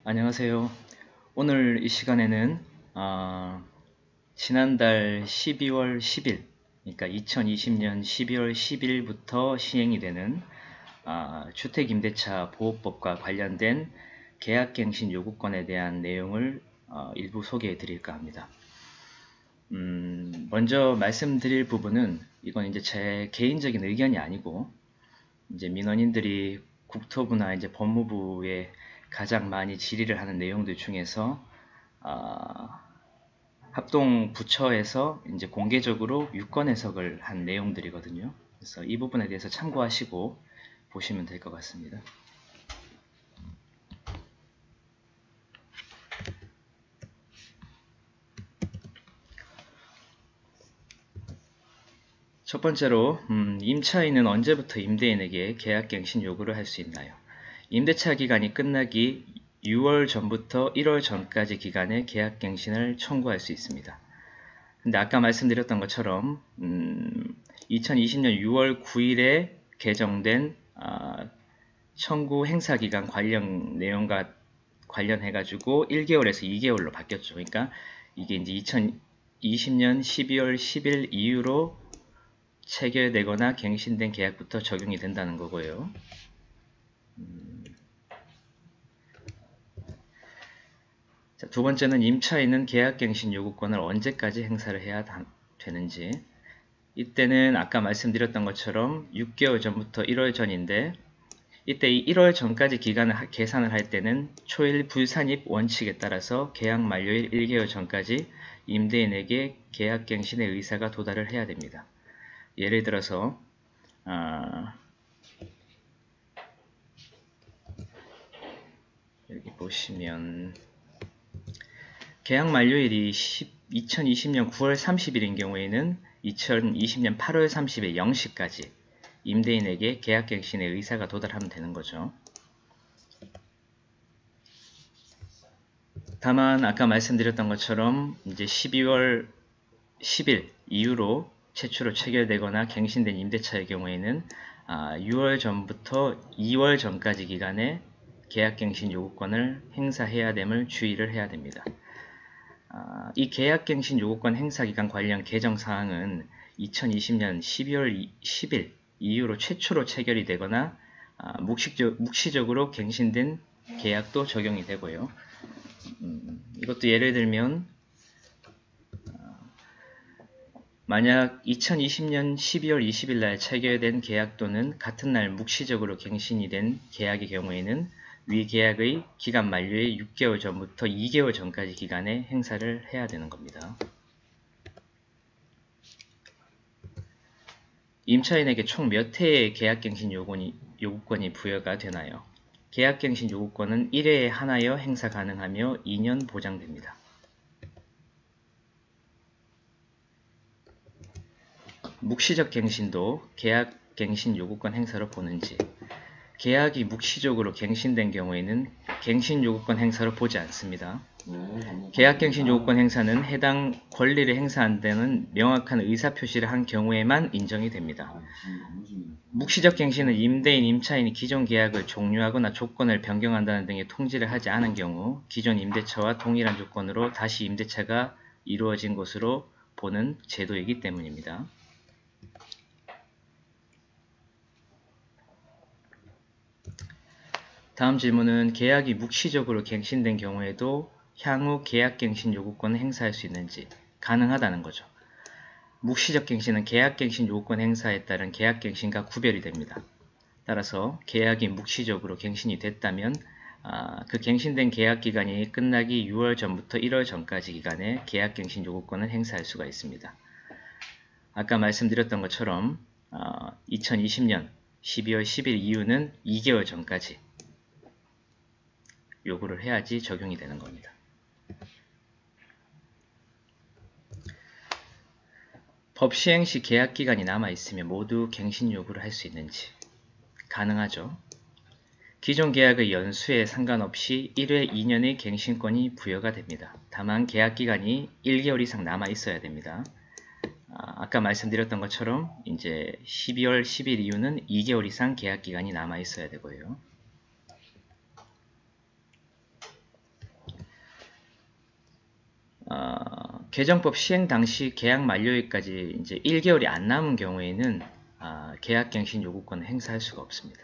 안녕하세요. 오늘 이 시간에는 지난달 12월 10일, 그러니까 2020년 12월 10일부터 시행이 되는 주택임대차 보호법과 관련된 계약갱신 요구권에 대한 내용을 일부 소개해 드릴까 합니다. 먼저 말씀드릴 부분은 이건 이제 제 개인적인 의견이 아니고 이제 민원인들이 국토부나 이제 법무부에 가장 많이 질의를 하는 내용들 중에서 합동 부처에서 이제 공개적으로 유권 해석을 한 내용들이거든요. 그래서 이 부분에 대해서 참고하시고 보시면 될 것 같습니다. 첫 번째로 임차인은 언제부터 임대인에게 계약갱신 요구를 할 수 있나요? 임대차 기간이 끝나기 6월 전부터 1월 전까지 기간에 계약갱신을 청구할 수 있습니다. 근데 아까 말씀드렸던 것처럼 2020년 6월 9일에 개정된 청구 행사기간 관련 내용과 관련해가지고 1개월에서 2개월로 바뀌었죠. 그러니까 이게 이제 2020년 12월 10일 이후로 체결되거나 갱신된 계약부터 적용이 된다는 거고요. 자, 두 번째는 임차인은 계약갱신 요구권을 언제까지 행사를 해야 되는지. 이때는 아까 말씀드렸던 것처럼 6개월 전부터 1월 전인데 이때 이 1월 전까지 기간을 계산을 할 때는 초일 불산입 원칙에 따라서 계약 만료일 1개월 전까지 임대인에게 계약갱신의 의사가 도달을 해야 됩니다. 예를 들어서 여기 보시면 계약 만료일이 2020년 9월 30일인 경우에는 2020년 8월 30일 0시까지 임대인에게 계약갱신의 의사가 도달하면 되는 거죠. 다만 아까 말씀드렸던 것처럼 이제 12월 10일 이후로 최초로 체결되거나 갱신된 임대차의 경우에는 6월 전부터 2월 전까지 기간에 계약갱신 요구권을 행사해야 됨을 주의를 해야 됩니다. 이 계약갱신 요구권 행사기간 관련 개정사항은 2020년 12월 10일 이후로 최초로 체결이 되거나 묵시적으로 갱신된 계약도 적용이 되고요. 이것도 예를 들면 만약 2020년 12월 20일 날 체결된 계약 또는 같은 날 묵시적으로 갱신이 된 계약의 경우에는 위 계약의 기간 만료의 6개월 전부터 2개월 전까지 기간에 행사를 해야 되는 겁니다. 임차인에게 총 몇 회의 계약갱신 요구권이 부여가 되나요? 계약갱신 요구권은 1회에 하나여 행사 가능하며 2년 보장됩니다. 묵시적 갱신도 계약갱신 요구권 행사로 보는지. 계약이 묵시적으로 갱신된 경우에는 갱신 요구권 행사로 보지 않습니다. 계약갱신 요구권 행사는 해당 권리를 행사한 데는 명확한 의사표시를 한 경우에만 인정이 됩니다. 묵시적 갱신은 임대인, 임차인이 기존 계약을 종료하거나 조건을 변경한다는 등의 통지를 하지 않은 경우 기존 임대차와 동일한 조건으로 다시 임대차가 이루어진 것으로 보는 제도이기 때문입니다. 다음 질문은 계약이 묵시적으로 갱신된 경우에도 향후 계약갱신 요구권을 행사할 수 있는지. 가능하다는 거죠. 묵시적 갱신은 계약갱신 요구권 행사에 따른 계약갱신과 구별이 됩니다. 따라서 계약이 묵시적으로 갱신이 됐다면 그 갱신된 계약기간이 끝나기 6월 전부터 1월 전까지 기간에 계약갱신 요구권을 행사할 수가 있습니다. 아까 말씀드렸던 것처럼 2020년 12월 10일 이후는 2개월 전까지 요구를 해야지 적용이 되는 겁니다. 법 시행 시 계약기간이 남아있으면 모두 갱신 요구를 할 수 있는지. 가능하죠. 기존 계약의 연수에 상관없이 1회 2년의 갱신권이 부여가 됩니다. 다만 계약기간이 1개월 이상 남아있어야 됩니다. 아까 말씀드렸던 것처럼 이제 12월 10일 이후는 2개월 이상 계약기간이 남아있어야 되고요. 개정법 시행 당시 계약 만료일까지 이제 1개월이 안 남은 경우에는 계약갱신 요구권을 행사할 수가 없습니다.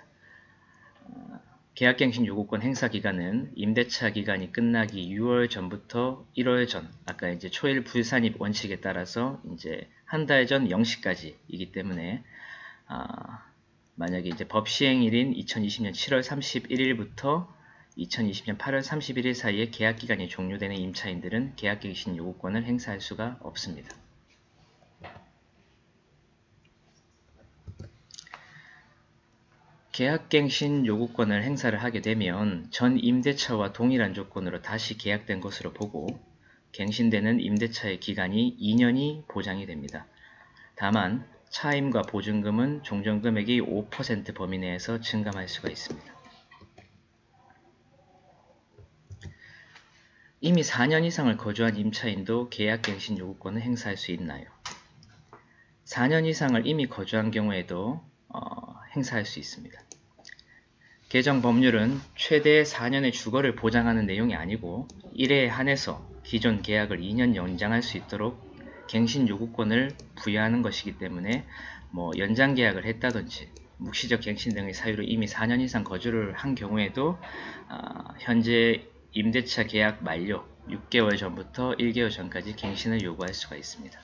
계약갱신 요구권 행사 기간은 임대차 기간이 끝나기 6월 전부터 1월 전, 아까 이제 초일 불산입 원칙에 따라서 이제 한 달 전 0시까지이기 때문에 만약에 이제 법 시행일인 2020년 7월 31일부터 2020년 8월 31일 사이에 계약 기간이 종료되는 임차인들은 계약갱신 요구권을 행사할 수가 없습니다. 계약갱신 요구권을 행사를 하게 되면 전 임대차와 동일한 조건으로 다시 계약된 것으로 보고 갱신되는 임대차의 기간이 2년이 보장이 됩니다. 다만 차임과 보증금은 종전금액이 5% 범위 내에서 증감할 수가 있습니다. 이미 4년 이상을 거주한 임차인도 계약갱신 요구권을 행사할 수 있나요? 4년 이상을 이미 거주한 경우에도 행사할 수 있습니다. 개정 법률은 최대 4년의 주거를 보장하는 내용이 아니고 이래에 한해서 기존 계약을 2년 연장할 수 있도록 갱신 요구권을 부여하는 것이기 때문에 연장 계약을 했다든지 묵시적 갱신 등의 사유로 이미 4년 이상 거주를 한 경우에도 현재 임대차 계약 만료 6개월 전부터 1개월 전까지 갱신을 요구할 수가 있습니다.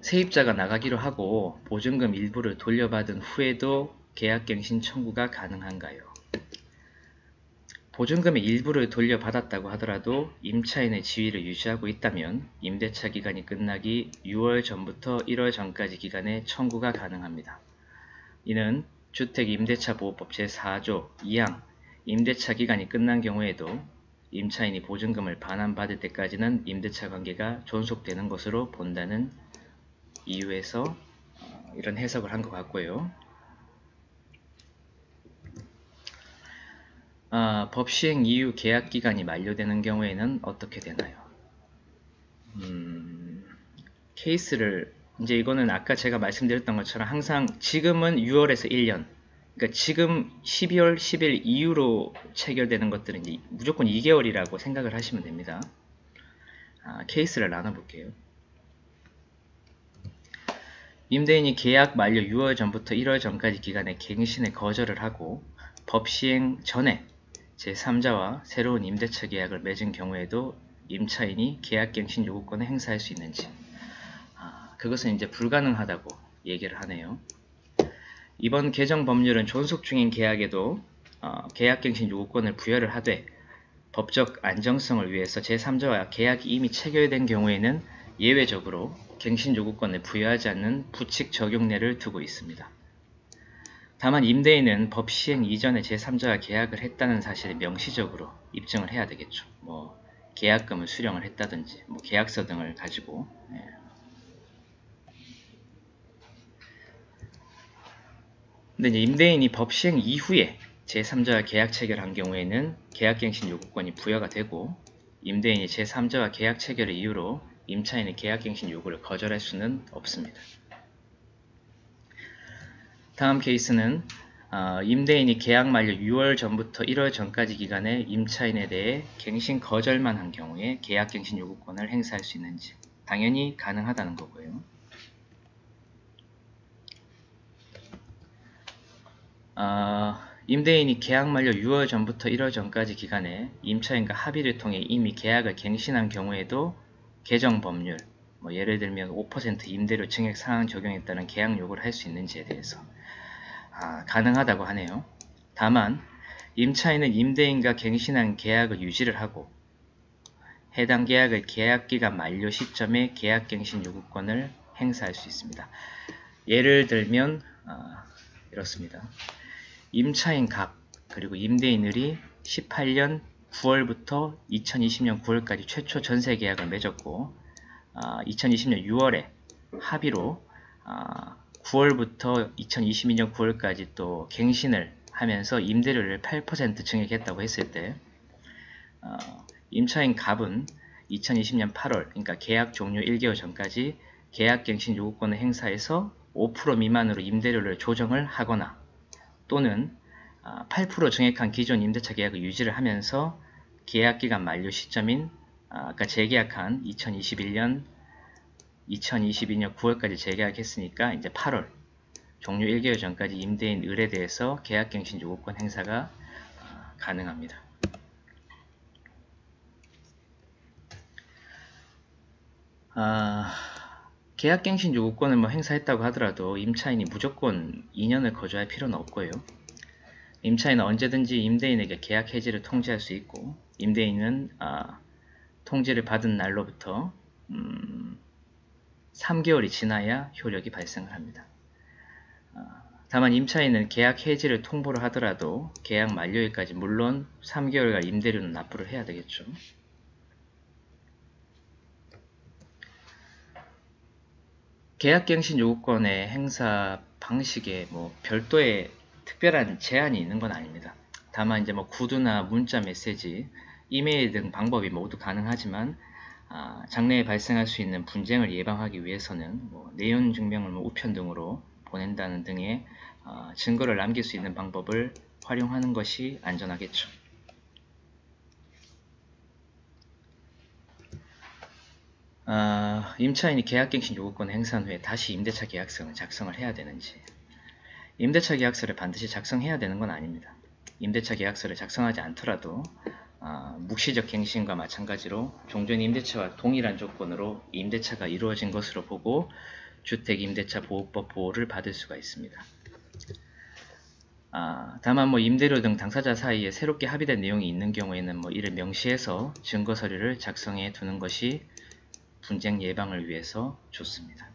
세입자가 나가기로 하고 보증금 일부를 돌려받은 후에도 계약갱신 청구가 가능한가요? 보증금의 일부를 돌려받았다고 하더라도 임차인의 지위를 유지하고 있다면 임대차 기간이 끝나기 6월 전부터 1월 전까지 기간에 청구가 가능합니다. 이는 주택임대차보호법 제4조 2항 임대차 기간이 끝난 경우에도 임차인이 보증금을 반환받을 때까지는 임대차 관계가 존속되는 것으로 본다는 이유에서 이런 해석을 한 것 같고요. 법 시행 이후 계약 기간이 만료되는 경우에는 어떻게 되나요? 케이스를 이제 이거는 아까 제가 말씀드렸던 것처럼 항상 지금은 6월에서 1년, 그러니까 지금 12월 10일 이후로 체결되는 것들은 이제 무조건 2개월이라고 생각을 하시면 됩니다. 케이스를 나눠볼게요. 임대인이 계약 만료 6월 전부터 1월 전까지 기간에 갱신에 거절을 하고 법 시행 전에 제3자와 새로운 임대차 계약을 맺은 경우에도 임차인이 계약갱신 요구권을 행사할 수 있는지, 그것은 이제 불가능하다고 얘기를 하네요. 이번 개정 법률은 존속 중인 계약에도 계약갱신 요구권을 부여를 하되 법적 안정성을 위해서 제3자와 계약이 이미 체결된 경우에는 예외적으로 갱신 요구권을 부여하지 않는 부칙 적용례를 두고 있습니다. 다만 임대인은 법 시행 이전에 제3자와 계약을 했다는 사실을 명시적으로 입증을 해야 되겠죠. 계약금을 수령을 했다든지 계약서 등을 가지고. 근데 이제 임대인이 법 시행 이후에 제3자와 계약 체결한 경우에는 계약갱신 요구권이 부여가 되고 임대인이 제3자와 계약 체결의 이유로 임차인의 계약갱신 요구를 거절할 수는 없습니다. 다음 케이스는 임대인이 계약 만료 6월 전부터 1월 전까지 기간에 임차인에 대해 갱신 거절만 한 경우에 계약갱신 요구권을 행사할 수 있는지, 당연히 가능하다는 거고요. 임대인이 계약 만료 6월 전부터 1월 전까지 기간에 임차인과 합의를 통해 이미 계약을 갱신한 경우에도 개정 법률, 예를 들면 5% 임대료 증액 상한 적용에 따른 계약 요구를 할 수 있는지에 대해서 가능하다고 하네요. 다만 임차인은 임대인과 갱신한 계약을 유지를 하고 해당 계약의 계약기간 만료 시점에 계약갱신 요구권을 행사할 수 있습니다. 예를 들면 이렇습니다. 임차인 갑 그리고 임대인 을이 18년 9월부터 2020년 9월까지 최초 전세 계약을 맺었고 2020년 6월에 합의로 9월부터 2022년 9월까지 또 갱신을 하면서 임대료를 8% 증액했다고 했을 때 임차인 갑은 2020년 8월, 그러니까 계약 종료 1개월 전까지 계약갱신 요구권을 행사해서 5% 미만으로 임대료를 조정을 하거나 또는 8% 증액한 기존 임대차 계약을 유지를 하면서 계약기간 만료 시점인 아까 재계약한 2022년 9월까지 재계약했으니까 이제 8월 종료 1개월 전까지 임대인 을에 대해서 계약갱신 요구권 행사가 가능합니다. 계약갱신 요구권을 행사했다고 하더라도 임차인이 무조건 2년을 거주할 필요는 없고요. 임차인은 언제든지 임대인에게 계약 해지를 통지할 수 있고, 임대인은 통지를 받은 날로부터 3개월이 지나야 효력이 발생을 합니다. 다만 임차인은 계약 해지를 통보를 하더라도 계약 만료일까지 물론 3개월간 임대료는 납부를 해야 되겠죠. 계약갱신 요구권의 행사 방식에 별도의 특별한 제한이 있는 건 아닙니다. 다만 이제 구두나 문자 메시지, 이메일 등 방법이 모두 가능하지만 장래에 발생할 수 있는 분쟁을 예방하기 위해서는 내연 증명을 우편 등으로 보낸다는 등의 증거를 남길 수 있는 방법을 활용하는 것이 안전하겠죠. 임차인이 계약갱신 요구권 행사한 후에 다시 임대차 계약서를 작성을 해야 되는지, 임대차 계약서를 반드시 작성해야 되는 건 아닙니다. 임대차 계약서를 작성하지 않더라도 묵시적 갱신과 마찬가지로 종전 임대차와 동일한 조건으로 임대차가 이루어진 것으로 보고 주택임대차보호법 보호를 받을 수가 있습니다. 다만 임대료 등 당사자 사이에 새롭게 합의된 내용이 있는 경우에는 이를 명시해서 증거 서류를 작성해 두는 것이 분쟁 예방을 위해서 좋습니다.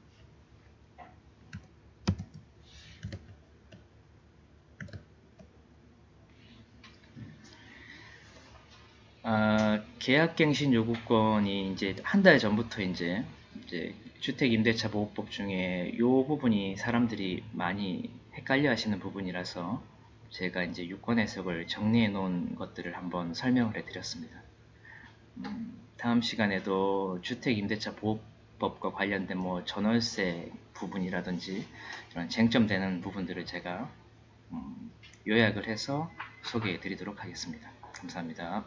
계약갱신 요구권이 이제 한 달 전부터 이제 주택임대차보호법 중에 이 부분이 사람들이 많이 헷갈려 하시는 부분이라서 제가 이제 유권 해석을 정리해 놓은 것들을 한번 설명을 해 드렸습니다. 다음 시간에도 주택임대차보호법과 관련된 전월세 부분이라든지 그런 쟁점되는 부분들을 제가 요약을 해서 소개해 드리도록 하겠습니다. 감사합니다.